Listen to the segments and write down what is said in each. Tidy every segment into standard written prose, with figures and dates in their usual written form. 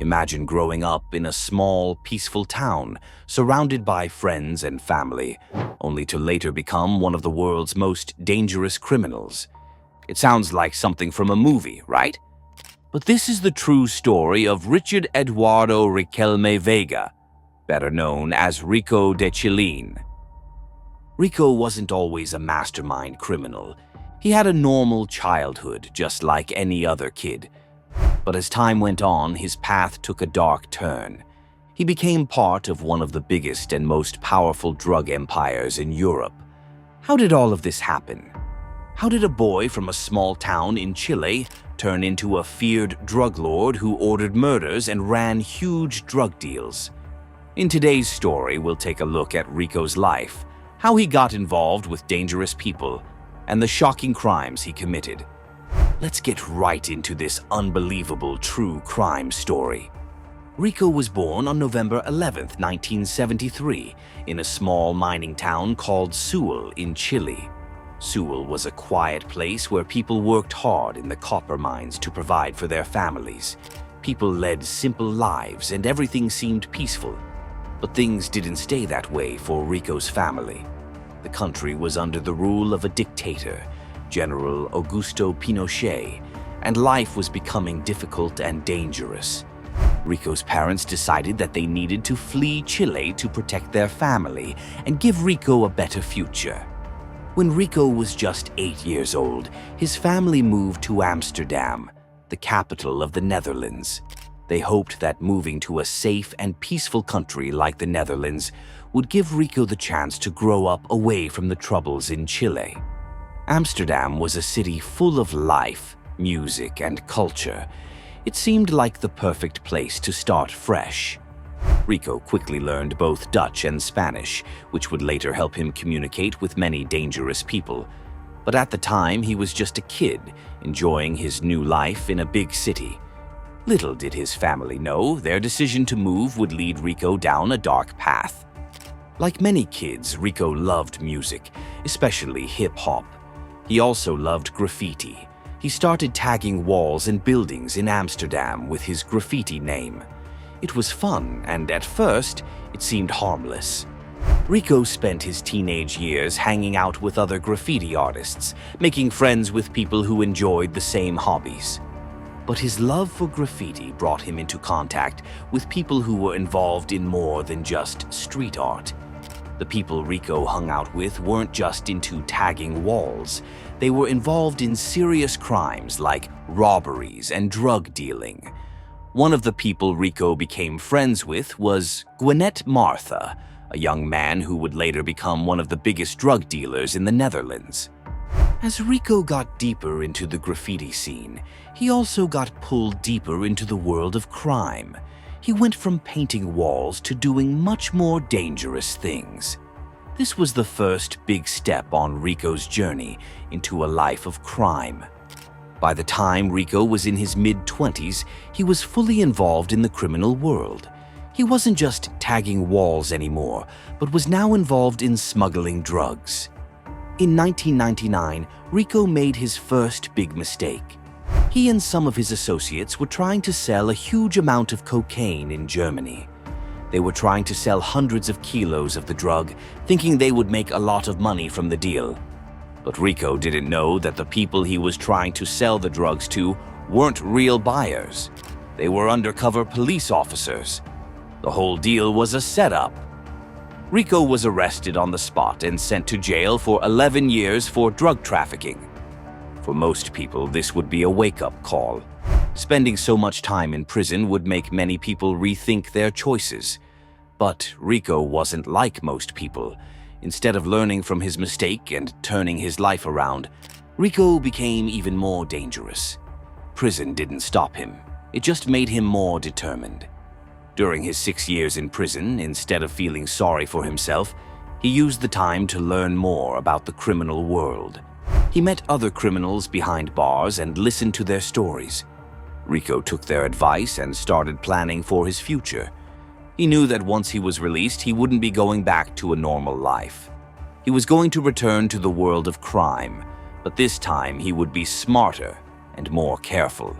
Imagine growing up in a small, peaceful town, surrounded by friends and family, only to later become one of the world's most dangerous criminals. It sounds like something from a movie, right? But this is the true story of Richard Eduardo Riquelme Vega, better known as Rico de Chileen. Rico wasn't always a mastermind criminal. He had a normal childhood, just like any other kid. But as time went on, his path took a dark turn. He became part of one of the biggest and most powerful drug empires in Europe. How did all of this happen? How did a boy from a small town in Chile turn into a feared drug lord who ordered murders and ran huge drug deals? In today's story, we'll take a look at Rico's life, how he got involved with dangerous people, and the shocking crimes he committed. Let's get right into this unbelievable true crime story. Rico was born on November 11, 1973, in a small mining town called Sewell in Chile. Sewell was a quiet place where people worked hard in the copper mines to provide for their families. People led simple lives and everything seemed peaceful. But things didn't stay that way for Rico's family. The country was under the rule of a dictator, General Augusto Pinochet, and life was becoming difficult and dangerous. Rico's parents decided that they needed to flee Chile to protect their family and give Rico a better future. When Rico was just 8 years old, his family moved to Amsterdam, the capital of the Netherlands. They hoped that moving to a safe and peaceful country like the Netherlands would give Rico the chance to grow up away from the troubles in Chile. Amsterdam was a city full of life, music, and culture. It seemed like the perfect place to start fresh. Rico quickly learned both Dutch and Spanish, which would later help him communicate with many dangerous people. But at the time, he was just a kid, enjoying his new life in a big city. Little did his family know, their decision to move would lead Rico down a dark path. Like many kids, Rico loved music, especially hip-hop. He also loved graffiti. He started tagging walls and buildings in Amsterdam with his graffiti name. It was fun, and at first, it seemed harmless. Rico spent his teenage years hanging out with other graffiti artists, making friends with people who enjoyed the same hobbies. But his love for graffiti brought him into contact with people who were involved in more than just street art. The people Rico hung out with weren't just into tagging walls. They were involved in serious crimes like robberies and drug dealing. One of the people Rico became friends with was Gwenette Martha, a young man who would later become one of the biggest drug dealers in the Netherlands. As Rico got deeper into the graffiti scene, he also got pulled deeper into the world of crime. He went from painting walls to doing much more dangerous things. This was the first big step on Rico's journey into a life of crime. By the time Rico was in his mid-20s, he was fully involved in the criminal world. He wasn't just tagging walls anymore, but was now involved in smuggling drugs. In 1999, Rico made his first big mistake. He and some of his associates were trying to sell a huge amount of cocaine in Germany. They were trying to sell hundreds of kilos of the drug, thinking they would make a lot of money from the deal. But Rico didn't know that the people he was trying to sell the drugs to weren't real buyers. They were undercover police officers. The whole deal was a setup. Rico was arrested on the spot and sent to jail for 11 years for drug trafficking. For most people, this would be a wake-up call. Spending so much time in prison would make many people rethink their choices. But Rico wasn't like most people. Instead of learning from his mistake and turning his life around, Rico became even more dangerous. Prison didn't stop him. It just made him more determined. During his 6 years in prison, instead of feeling sorry for himself, he used the time to learn more about the criminal world. He met other criminals behind bars and listened to their stories. Rico took their advice and started planning for his future. He knew that once he was released, he wouldn't be going back to a normal life. He was going to return to the world of crime, but this time he would be smarter and more careful.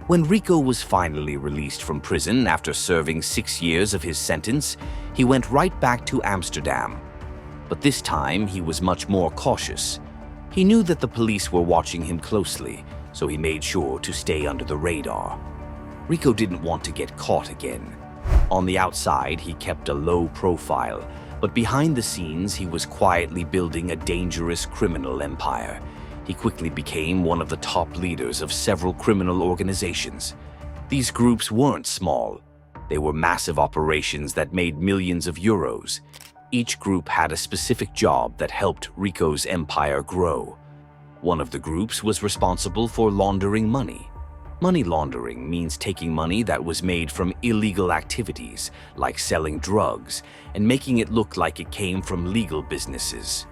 When Rico was finally released from prison after serving 6 years of his sentence, he went right back to Amsterdam. But this time, he was much more cautious. He knew that the police were watching him closely, so he made sure to stay under the radar. Rico didn't want to get caught again. On the outside, he kept a low profile, but behind the scenes, he was quietly building a dangerous criminal empire. He quickly became one of the top leaders of several criminal organizations. These groups weren't small. They were massive operations that made millions of euros. Each group had a specific job that helped Rico's empire grow. One of the groups was responsible for laundering money. Money laundering means taking money that was made from illegal activities, like selling drugs, and making it look like it came from legal businesses.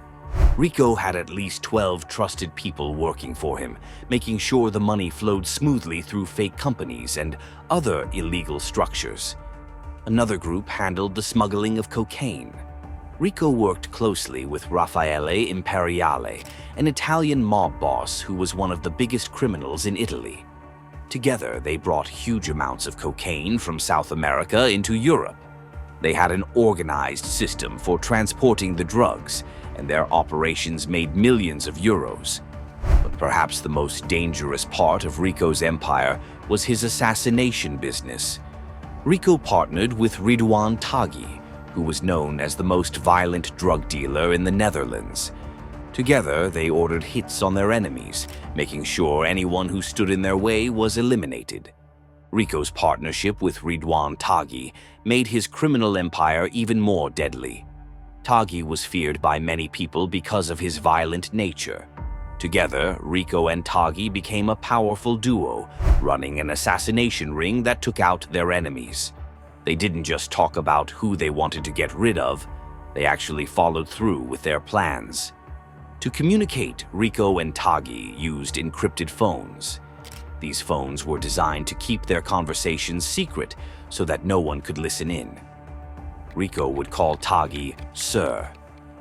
Rico had at least 12 trusted people working for him, making sure the money flowed smoothly through fake companies and other illegal structures. Another group handled the smuggling of cocaine. Rico worked closely with Raffaele Imperiale, an Italian mob boss who was one of the biggest criminals in Italy. Together, they brought huge amounts of cocaine from South America into Europe. They had an organized system for transporting the drugs, and their operations made millions of euros. But perhaps the most dangerous part of Rico's empire was his assassination business. Rico partnered with Ridouan Taghi, who was known as the most violent drug dealer in the Netherlands. Together, they ordered hits on their enemies, making sure anyone who stood in their way was eliminated. Rico's partnership with Ridouan Taghi made his criminal empire even more deadly. Taghi was feared by many people because of his violent nature. Together, Rico and Taghi became a powerful duo, running an assassination ring that took out their enemies. They didn't just talk about who they wanted to get rid of, they actually followed through with their plans. To communicate, Rico and Taghi used encrypted phones. These phones were designed to keep their conversations secret so that no one could listen in. Rico would call Taghi Sir,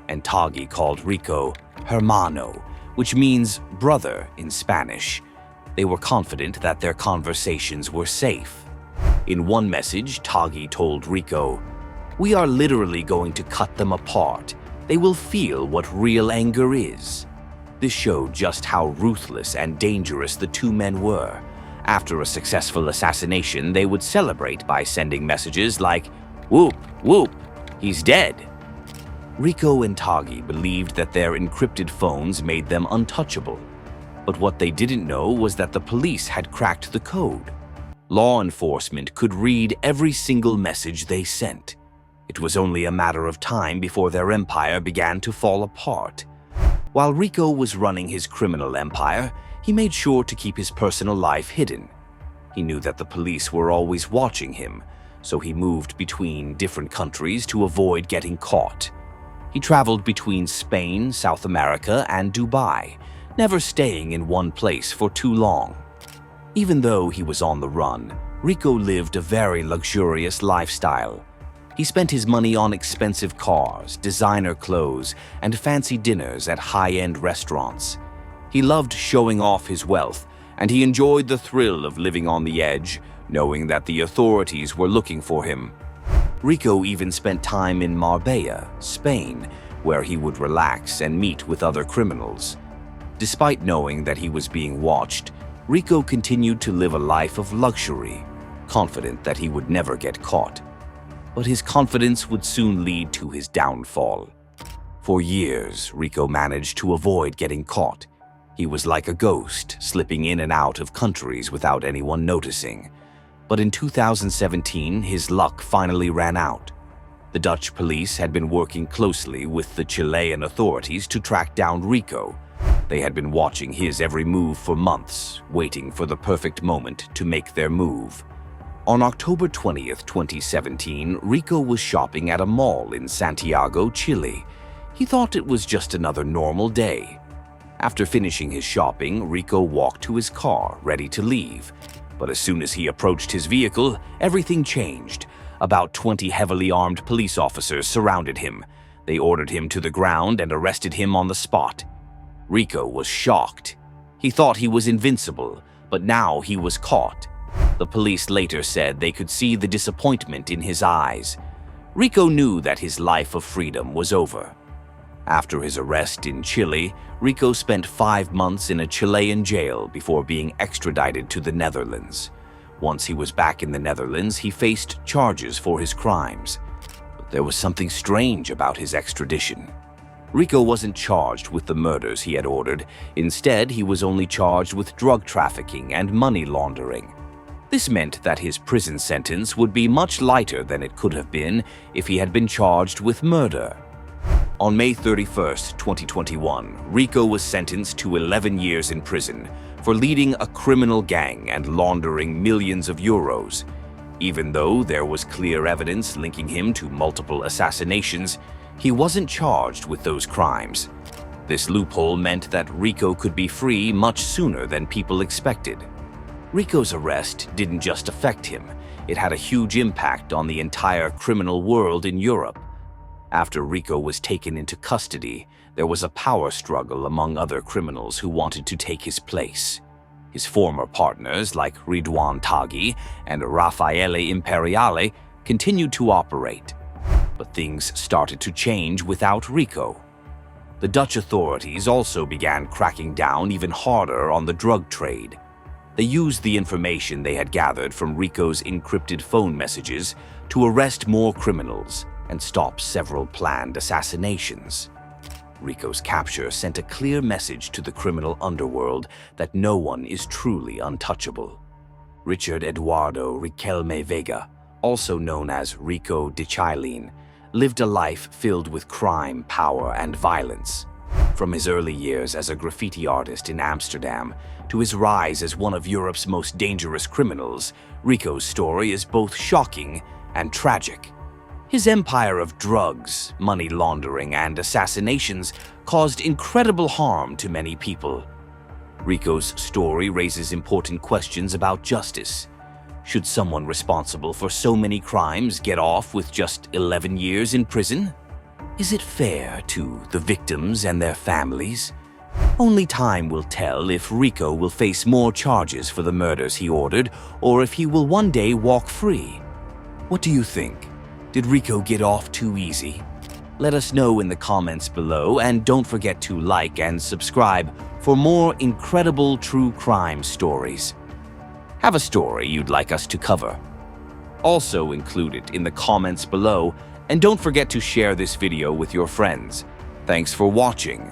and Taghi called Rico Hermano, which means brother in Spanish. They were confident that their conversations were safe. In one message, Taghi told Rico, "We are literally going to cut them apart. They will feel what real anger is." This showed just how ruthless and dangerous the two men were. After a successful assassination, they would celebrate by sending messages like, "Whoop, whoop, he's dead." Rico and Taghi believed that their encrypted phones made them untouchable. But what they didn't know was that the police had cracked the code. Law enforcement could read every single message they sent. It was only a matter of time before their empire began to fall apart. While Rico was running his criminal empire, he made sure to keep his personal life hidden. He knew that the police were always watching him, so he moved between different countries to avoid getting caught. He traveled between Spain, South America, and Dubai, never staying in one place for too long. Even though he was on the run, Rico lived a very luxurious lifestyle. He spent his money on expensive cars, designer clothes, and fancy dinners at high-end restaurants. He loved showing off his wealth, and he enjoyed the thrill of living on the edge, knowing that the authorities were looking for him. Rico even spent time in Marbella, Spain, where he would relax and meet with other criminals. Despite knowing that he was being watched, Rico continued to live a life of luxury, confident that he would never get caught. But his confidence would soon lead to his downfall. For years, Rico managed to avoid getting caught. He was like a ghost, slipping in and out of countries without anyone noticing. But in 2017, his luck finally ran out. The Dutch police had been working closely with the Chilean authorities to track down Rico. They had been watching his every move for months, waiting for the perfect moment to make their move. On October 20th, 2017, Rico was shopping at a mall in Santiago, Chile. He thought it was just another normal day. After finishing his shopping, Rico walked to his car, ready to leave. But as soon as he approached his vehicle, everything changed. About 20 heavily armed police officers surrounded him. They ordered him to the ground and arrested him on the spot. Rico was shocked. He thought he was invincible, but now he was caught. The police later said they could see the disappointment in his eyes. Rico knew that his life of freedom was over. After his arrest in Chile, Rico spent 5 months in a Chilean jail before being extradited to the Netherlands. Once he was back in the Netherlands, he faced charges for his crimes. But there was something strange about his extradition. Rico wasn't charged with the murders he had ordered. Instead, he was only charged with drug trafficking and money laundering. This meant that his prison sentence would be much lighter than it could have been if he had been charged with murder. On May 31, 2021, Rico was sentenced to 11 years in prison for leading a criminal gang and laundering millions of euros. Even though there was clear evidence linking him to multiple assassinations, he wasn't charged with those crimes. This loophole meant that Rico could be free much sooner than people expected. Rico's arrest didn't just affect him, it had a huge impact on the entire criminal world in Europe. After Rico was taken into custody, there was a power struggle among other criminals who wanted to take his place. His former partners, like Ridouan Taghi and Raffaele Imperiale, continued to operate. But things started to change without Rico. The Dutch authorities also began cracking down even harder on the drug trade. They used the information they had gathered from Rico's encrypted phone messages to arrest more criminals and stop several planned assassinations. Rico's capture sent a clear message to the criminal underworld that no one is truly untouchable. Richard Eduardo Riquelme Vega, also known as Rico de Chileen, lived a life filled with crime, power, and violence. From his early years as a graffiti artist in Amsterdam to his rise as one of Europe's most dangerous criminals, Rico's story is both shocking and tragic. His empire of drugs, money laundering, and assassinations caused incredible harm to many people. Rico's story raises important questions about justice. Should someone responsible for so many crimes get off with just 11 years in prison? Is it fair to the victims and their families? Only time will tell if Rico will face more charges for the murders he ordered or if he will one day walk free. What do you think? Did Rico get off too easy? Let us know in the comments below, and don't forget to like and subscribe for more incredible true crime stories. Have a story you'd like us to cover? Also include it in the comments below, and don't forget to share this video with your friends. Thanks for watching.